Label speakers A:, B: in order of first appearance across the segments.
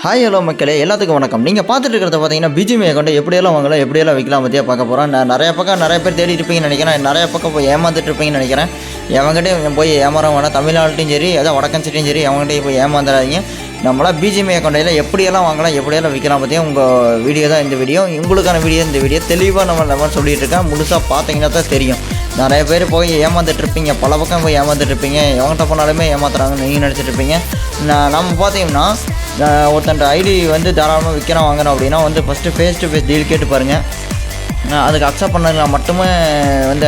A: Hi hello மக்களே, எல்லாத்துக்கும் வணக்கம். நீங்கள் பார்த்துட்டு இருக்கிறத பார்த்தீங்கன்னா பிஜிஎம் அக்கௌண்ட்டை எப்படியெல்லாம் வாங்கலாம், எப்படியெல்லாம் விற்கலாம் பற்றியா பார்க்க போகிறோம். நான் நிறைய பேர் தேடி இருப்பீங்கன்னு நினைக்கிறேன். நிறைய பக்கம் போய் ஏமாந்துட்டு இருப்பீங்கன்னு நினைக்கிறேன். எவங்ககிட்டையும் போய் ஏமாற வேணாம். தமிழ்நாட்டையும் சரி, ஏதாவது வடக்கன் சிட்டியும் சரி, எவங்ககிட்டையும் போய் ஏமாந்துடாதீங்க. நம்மளாம் பிஜிஎம் அக்கௌண்ட்டில் எப்படியெல்லாம் வாங்கலாம், எப்படியெல்லாம் விற்கலாம் பற்றியா உங்கள் வீடியோ தான் இந்த வீடியோ. உங்களுக்கான இந்த வீடியோ தெளிவாக நம்ம சொல்லிகிட்டு இருக்கேன். முழுசாக பார்த்தீங்கன்னா தான் தெரியும். நிறைய பேர் போய் ஏமாந்துட்டு இருப்பீங்க, பல பக்கம் போய் ஏமாந்துட்டு இருப்பீங்க. எவன்கிட்ட போனாலுமே ஏமாத்துறாங்கன்னு நீங்கள் நினச்சிட்டு இருப்பீங்க. நம்ம பார்த்தீங்கன்னா ஒருத்தன் ஐடி வந்து தாராளமாக விற்கிறோம் வாங்குறோம் அப்படின்னா first face to face deal கேட்டு பாருங்கள். அதுக்கு அக்செப்ட் பண்ணலாம் மட்டுமே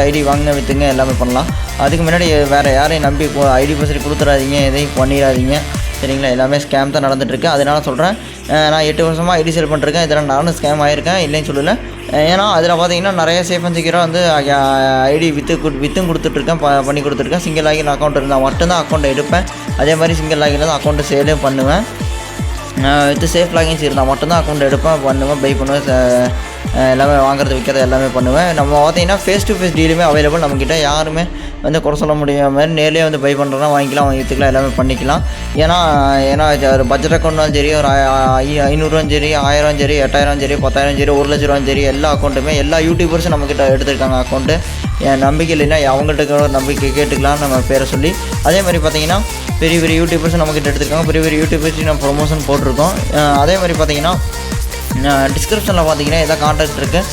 A: ஐடி வாங்க விற்றுங்க எல்லாமே பண்ணலாம். அதுக்கு முன்னாடி வேறு யாரையும் நம்பி ஐடி பசரி கொடுத்துடாதீங்க, எதையும் பண்ணிடாதீங்க. சரிங்களா? எல்லாமே ஸ்கேம் தான் நடந்துகிட்ருக்கு. அதனால சொல்கிறேன், நான் 8 வருஷமாக ஐடி சேல் பண்ணிருக்கேன். இதெல்லாம் நானும் ஸ்கேம் ஆகிருக்கேன், இல்லைன்னு சொல்லலை. ஏன்னா அதில் பார்த்தீங்கன்னா நிறைய சேஃப் அண்ட் செக்யூராக ஐடி விற்றும் கொடுத்துட்ருக்கேன், பண்ணி கொடுத்துருக்கேன். சிங்கிள் லாகின் அக்கௌண்ட் இருந்தால் மட்டும்தான் அக்கௌண்ட்டை எடுப்பேன். அதே மாதிரி சிங்கிள் லாகின் தான் அக்கௌண்ட்டை சேலே பண்ணுவேன். வித்து சேஃப் லாகின்ஸ் இருந்தால் மட்டும்தான் அக்கௌண்ட் எடுப்பேன், பண்ணுவேன், பை பண்ணுவேன், எல்லாமே வாங்குறது விற்கிறது எல்லாமே பண்ணுவேன். நம்ம பார்த்தீங்கன்னா ஃபேஸ் டு ஃபேஸ் டீலுமே அவைலபிள். நம்மக்கிட்ட யாருமே குறை சொல்ல முடியாத மாதிரி நேர்லேயே பை பண்ணுறோன்னா வாங்கிக்கலாம், விற்றுக்கலாம், எல்லாமே பண்ணிக்கலாம். ஏன்னா ஒரு பட்ஜெட் அக்கௌண்ட்னாலும் சரி, ஒரு 500 சரி, 1000 சரி, 8000 சரி, 10,000 சரி, 1,00,000 சரி, எல்லா அக்கௌண்ட்டுமே எல்லா யூடியூபர்ஸும் நம்மக்கிட்ட எடுத்துருக்காங்க அக்கௌண்ட்டு. என் நம்பிக்கை இல்லைன்னா அவங்கள்ட்ட ஒரு நம்பிக்கை கேட்டுக்கலாம் நம்ம பேரை சொல்லி. அதே மாதிரி பார்த்தீங்கன்னா பெரிய பெரிய யூடியூபர்ஸ் நம்மக்கிட்ட எடுத்துருக்காங்க. பெரிய பெரிய யூடியூபர்ஸ் நம்ம ப்ரொமோஷன் போட்டிருக்கோம். அதே மாதிரி பார்த்தீங்கன்னா டிஸ்கிரிப்ஷனில் பார்த்தீங்கன்னா எதாவது கான்டாக்ட் இருக்குது,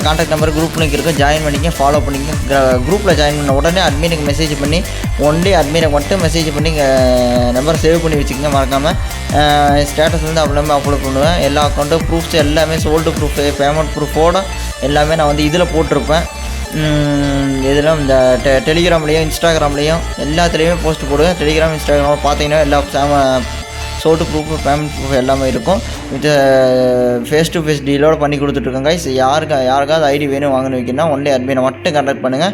A: கான்டாக்ட் நம்பர், குரூப் லிங்க் இருக்குது. ஜாயின் பண்ணிக்க, ஃபாலோ பண்ணிக்க. குரூப்பில் ஜாயின் பண்ண உடனே அட்மினுக்கு மெசேஜ் பண்ணி, ஒன்லி அட்மினை மட்டும் மெசேஜ் பண்ணி நம்பரை சேவ் பண்ணி வச்சுக்கோங்க மறக்காமல். ஸ்டேட்டஸ் அப்லோட் பண்ணுவேன். எல்லா அக்கௌண்ட்டும் ப்ரூஃப்ஸ் எல்லாமே, சோல்டு ப்ரூஃப், பேமெண்ட் ப்ரூஃபோடு எல்லாமே நான் இதில் போட்டிருப்பேன். இதெல்லாம் இந்த டெலிகிராம்லேயும் இன்ஸ்டாகிராம்லேயும் எல்லாத்துலேயுமே போஸ்ட் போடுவேன். டெலிகிராம், இன்ஸ்டாகிராம் பார்த்தீங்கன்னா எல்லா சோல்டு ப்ரூஃப், பேமெண்ட் ப்ரூஃப் எல்லாமே இருக்கும். இது ஃபேஸ் டு ஃபேஸ் டீலோடு பண்ணி கொடுத்துட்ருக்கோங்க. யாருக்காவது ஐடி வேணும் வாங்கணும் வைக்கணும்னா ஒன்லி அட்மினை மட்டும் கான்டாக்ட் பண்ணுங்கள்.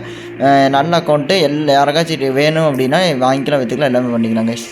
A: நல்ல அக்கௌண்ட்டு யாருக்காச்சும் வேணும் அப்படின்னா வாங்கிக்கலாம், விற்றுக்கலாம், எல்லாமே பண்ணிக்கலாம் கைஸ்.